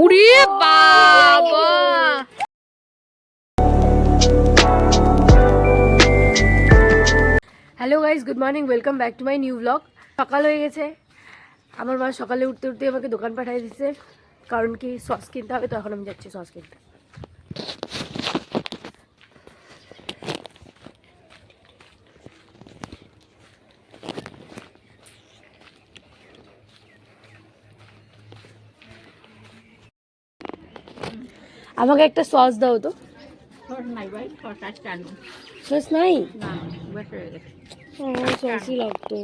উড়ে বাবা। Hello guys, good morning, welcome back to my new blog. সকাল হয়ে গেছে। আমার মা সকালে উঠতে উঠতে আমাকে দোকান পাঠিয়ে দিচ্ছে, কারণ কি সস কিনতে হবে। তো এখন আমি যাচ্ছি সস কিনতে। আমাকে একটা সস দাও তো। সস নাই, সসই লাগতো।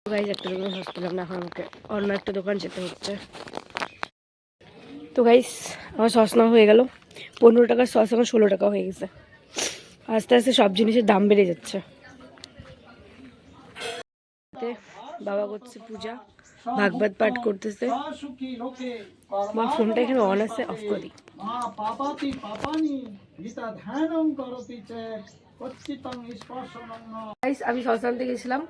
গাইজ একটা দোকান সস পেলাম না, এখন আমাকে অন্য একটা দোকান যেতে হচ্ছে। তো গাইস আমার সস না হয়ে গেল। 15 টাকার সস এখন 16 টাকা হয়ে গেছে। আস্তে আস্তে সব জিনিসের দাম বেড়ে যাচ্ছে। বাবা করছে পূজা, ভাগবত পাঠ করতেছে। মা ফোনটা এখানে অন আছে, অফ করে দিই। আমি সস আনতে গেছিলাম,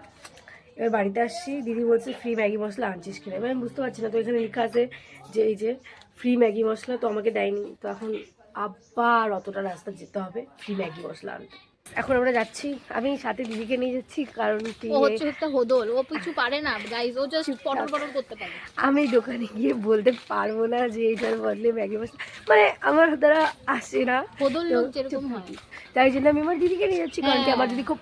এবার বাড়িতে আসছি। দিদি বলছে ফ্রি ম্যাগি মশলা আনছিস কিনা। এবার আমি বুঝতে পারছি না, তো এখানে লেখা আছে যে এই যে ফ্রি ম্যাগি মশলা, তো আমাকে দেয়নি। তো এখন আবার অতটা রাস্তা যেতে হবে ফ্রি ম্যাগি মশলা আনতে। এখন আমরা যাচ্ছি, আমি সাথে দিদিকে নিয়ে যাচ্ছি, কারণ কি ও হচ্ছে একটা হোদল, ও কিছু পারে না গাইস, ও জাস্ট পটল পটল করতে পারে। আমি দোকানে গিয়ে বলতে পারবো না যে এইটার বদলে ম্যাগি মশলা, মানে আমার দ্বারা আসে না। হোদল লোক যেরকম হয়, তাই জন্য আমি আমার দিদিকে নিয়ে যাচ্ছি, কারণ কি আমার দিদি খুব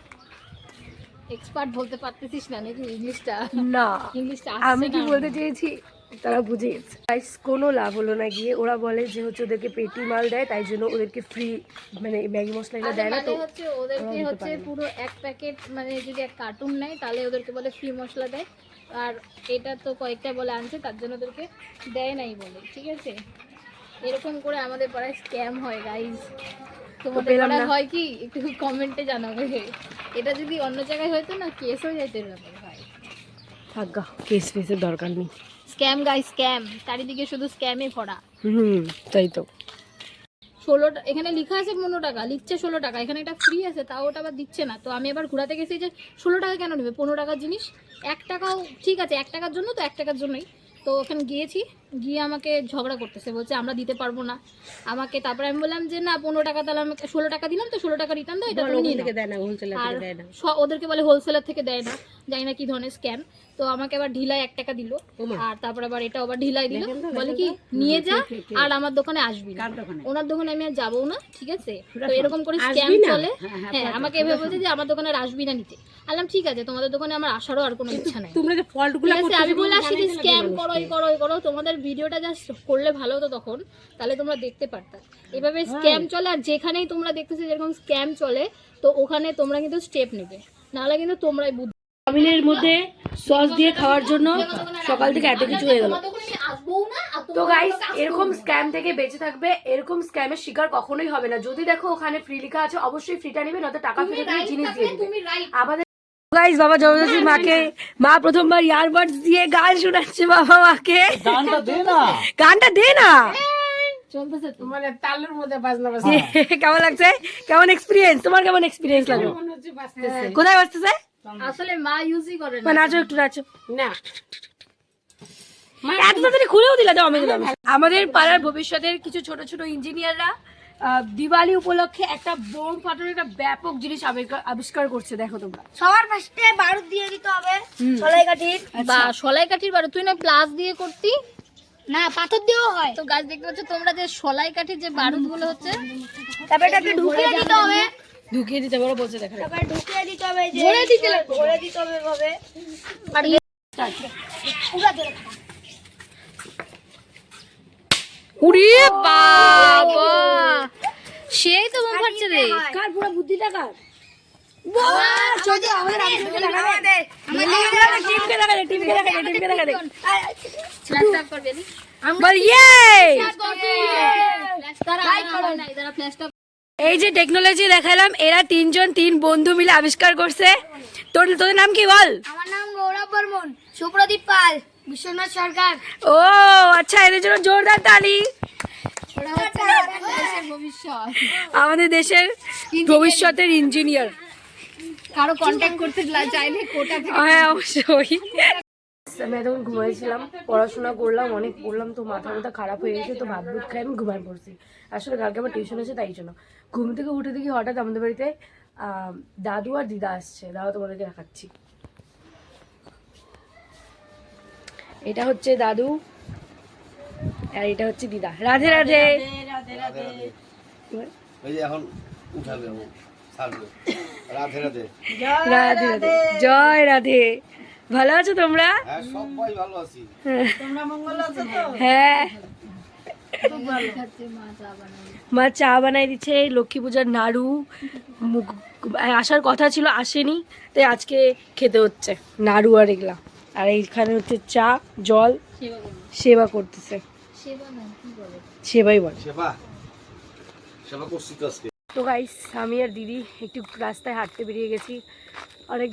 এক্সপার্ট বলতে পারতেছিস না নাকি ইংলিশটা? না, ইংলিশটা আমি কি বলতে চেয়েছি তারা বুঝে গেছে। গাইস কোনো লাভ হলো না গিয়ে। ওরা বলে যে হচ্ছে ওদেরকে পেটি মাল দেয়, তাই জন্য ওদেরকে ফ্রি মানে ম্যাগি মশলা এটা দেয় না। তো হচ্ছে ওদেরকে হচ্ছে পুরো এক প্যাকেট, মানে যদি এক কার্টুন নেয় তাহলে ওদেরকে বলে ফ্রি মশলা দেয়। আর এটা তো কয়েকটা বলে আনছে, তার জন্য ওদেরকে দেয় নাই বলে, ঠিক আছে? এরকম করে আমাদের পাড়ায় স্ক্যাম হয় গাইস। তোমাদের পাড়ায় হয় কি একটু কমেন্টে জানাবে। এটা যদি অন্য জায়গায় হয়তো না, কেস হয়ে যেত এর ব্যাপারে ভাই। থাকা কেস ফেসের দরকার নেই। স্ক্যাম গাইস, স্ক্যাম, চারিদিকে শুধু স্ক্যামে ভরা। তাই তো। 16 এখানে লেখা আছে 15 টাকা, লিখছে 16 টাকা। এখানে এটা ফ্রি আছে, তাও ওটা আবার দিচ্ছে না। তো আমি আবার ঘোরাতে গেছি যে 16 টাকা কেন নেবে, 15 টাকার জিনিস। 1 টাকাও ঠিক আছে, 1 টাকার জন্য তো 1 টাকার জন্যই। তো ওখানে গিয়েছি, গিয়ে আমাকে ঝগড়া করতেছে, বলছে আমরা দিতে পারবো না আমাকে। তারপরে আমি বললাম যে না 15 টাকা, তাহলে আমাকে 16 টাকা দিলাম, তো 16 টাকা রিটার্ন দাও, এটা তুমি নিয়ে নাও। আর ওদেরকে বলে হোলসেলার থেকে দেয় না, জানি না কি ধরনের স্ক্যাম। তো আমাকে আবার ঢিলাই 1 টাকা দিল, আর তারপরে আবার এটা আবার ঢিলাই দিল, বলে কি নিয়ে যা আর আমার দোকানে আসবি না। ওনার দোকানে আমি আর যাবো না, ঠিক আছে? তো এরকম করে স্ক্যাম চলে। হ্যাঁ, আমাকে এভাবে বলছে যে আমার দোকানে আর আসবি না নিতে। আলাম ঠিক আছে, তোমাদের দোকানে আমার আসারও আর কোনো ইচ্ছা নাই। তোমরা যে ফল্টগুলো করছো, আমি বলে আসি যে স্ক্যাম করো, এই করো, এই করো। তোমাদের ভিডিওটা জাস্ট করলে ভালো হতো তখন, তাহলে তোমরা দেখতে পারতা। এভাবে স্ক্যাম চলে, আর যেখানেই তোমরা দেখতেছো যেরকম স্ক্যাম চলে, তো ওখানে তোমরা কিন্তু স্টেপ নেবে, নাহলে কিন্তু তোমরাই বুঝবে। চাউমিনের মধ্যে সস দিয়ে খাওয়ার জন্য সকাল থেকে এত কিছু হয়ে গেল। তো গাইস এরকম স্ক্যাম থেকে বেঁচে থাকবে, এরকম স্ক্যামের শিকার কখনোই হবে না। যদি দেখো ওখানে ফ্রি লেখা আছে, অবশ্যই ফ্রিটা নেবে, নয়তো টাকা ফেরত দিয়ে জিনিস দিয়ে দেবে। আমাদের গাইস বাবা জবরদস্তি মাকে, মা প্রথমবার ইয়ারবাডস দিয়ে গান শোনাচ্ছে বাবা মাকে। গানটা দে না চলতেছে তো, মানে তালের মধ্যে বাজনা কেমন লাগছে? কেমন এক্সপিরিয়েন্স তোমার? কেমন এক্সপিরিয়েন্স লাগলো? কোথায় বাজতেছে? আসলে মা ইউজই করে না। নাচো একটু, নাচো না। এত তাড়াতাড়ি খুলেও দিলা, দাও আমি দিলাম। আমাদের পাড়ার ভবিষ্যতের কিছু ছোট ছোট ইঞ্জিনিয়াররা দিওয়ালি উপলক্ষে একটা বোম ফাটানোর একটা ব্যাপক জিনিস আবিষ্কার করছে। দেখো তোমরা, সবার ফার্স্টে বারুদ দিয়ে দিতে হবে, সলাই কাঠির বা সলাই কাঠির বারুদ। তুই না প্লাস দিয়ে করতি? না, পাথর দিয়েও হয়। তো গাছ দেখতে পাচ্ছ তোমরা যে সলাই কাঠির যে বারুদ গুলো হচ্ছে, তারপরে এটাকে ঢুকিয়ে দিতে হবে, ঢুকিয়ে দিতে পারো বলছে। দেখো তারপরে ঢুকিয়ে দিতে হবে, যে ভরে দিতে লাগবে, ভরে দিতে হবে এভাবে। আর পুরো জোরে উড়ে বাবা, সেই তো বোম ফাটছে রে। কার পুরো বুদ্ধিটা কার? ফ্ল্যাশটা করবে নি? এই যে টেকনোলজি দেখালাম, এরা তিনজন, 3 বন্ধু মিলে আবিষ্কার করছে। তোদের নাম কি বল? আমার নাম গৌরব বর্মন, সুপ্রদীপ পাল, বিশ্বনাথ সরকার। ও আচ্ছা, এদের জন্য জোরদার তালি। আমাদের দেশের ভবিষ্যতের ইঞ্জিনিয়ার। কারো কন্ট্যাক্ট করতে চাইলে কোটা থেকে। হ্যাঁ অবশ্যই। আমি এতক্ষণ ঘুমাইছিলাম, পড়াশোনা করলাম, অনেক পড়লাম, তো মাথা খারাপ হয়ে গেছে, তো ভাত ভুত খাই আমি ঘুমাই পড়ছি। আসলে কালকে আমার টিউশন আছে তাই জন্য। ঘুম থেকে উঠে দেখি হঠাৎ আমাদের বাড়িতে দাদু আর দিদা আসছে, দাদা তোমাদেরকে দেখাচ্ছি। এটা হচ্ছে দাদু আর এটা হচ্ছে দিদা। রাধে রাধে। এখন উঠাবে রাধে রাধে রাধে রাধে, জয় রাধে। ভালো আছো তোমরা? হ্যাঁ সবাই ভালো আছি। হ্যাঁ, মা চা বানাই দিচ্ছে, লক্ষ্মী পূজার নাড়ু আসার কথা ছিল, আসেনি, তাই আজকে খেতে হচ্ছে নাড়ু আর এগুলা। আর এইখানে হচ্ছে চা জল, সেবা করতেছে, সেবাই বলে। সেবা করছি তো আজকে। তো গাইস আমি আর দিদি একটু রাস্তায় হাঁটতে বেরিয়ে গেছি। অনেক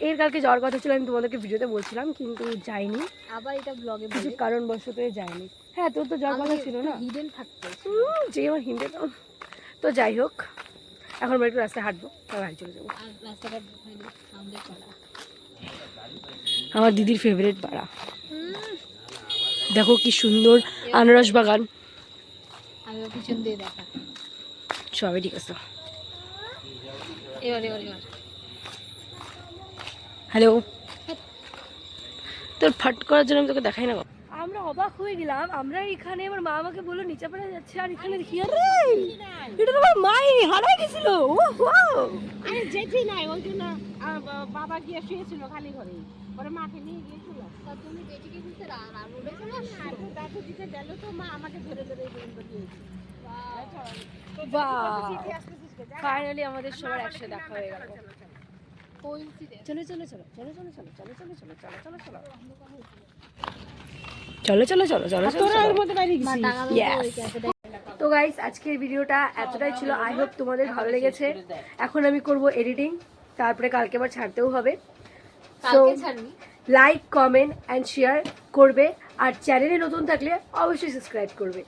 এর কালকে যাওয়ার কথা ছিল, আমি তোমাদেরকে ভিডিওতে বলছিলাম, কিন্তু যাইনি, আবার এটা ব্লগে কিছু কারণবশত যাইনি। হ্যাঁ, তোর তো যাওয়ার কথা ছিল না, হিডেন থাকতে। যে আমার হিন্দি তো যাই হোক, এখন আমরা একটু রাস্তায় হাঁটবো, তারপর বাড়ি চলে যাবো। আর রাস্তাঘাট আমাদের পাড়া, আমার দিদির ফেভারিট পাড়া। দেখো কি সুন্দর আনারস বাগান। আমি পিছন দিয়ে দেখা। সবই ঠিক আছে। এবার হ্যালো, তোর ফাট করার জন্য আমি তোকে দেখাই না। আমরা অবাক হয়ে গেলাম, আমরা এখানে আমার মা আমাকে বললো নিচে পাড়া যাচ্ছে, আর এখানে দেখি আরে এটা তো আমার মাই হারাই গেছিল। ও আরে যেতে নাই ওই জন্য বাবা গিয়ে শুয়েছিল খালি ঘরে, পরে মাকে নিয়ে গিয়েছিল। তুমি যেটিকে খুঁজতে রোডে চলে আসছো। দাদু দিতে গেল তো মা আমাকে ধরে ধরে দিয়েছে। ফাইনালি আমাদের সবার একসাথে দেখা হয়ে গেল। চলো চলো চলো চলো চলো চলো চলো চলো চলো চলো চলো চলো চলো চলো চলো চলো চলো। তো গাইস আজকের ভিডিওটা এতটাই ছিল, আই হোপ তোমাদের ভালো লেগেছে। এখন আমি করব এডিটিং, তারপরে কালকে আবার ছাড়তেও হবে। So like comment and share করবে, আর চ্যানেলে নতুন থাকলে অবশ্যই সাবস্ক্রাইব করবে।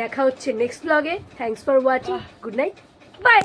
দেখা হচ্ছে নেক্সট ব্লগে। Thanks for watching, good night, by.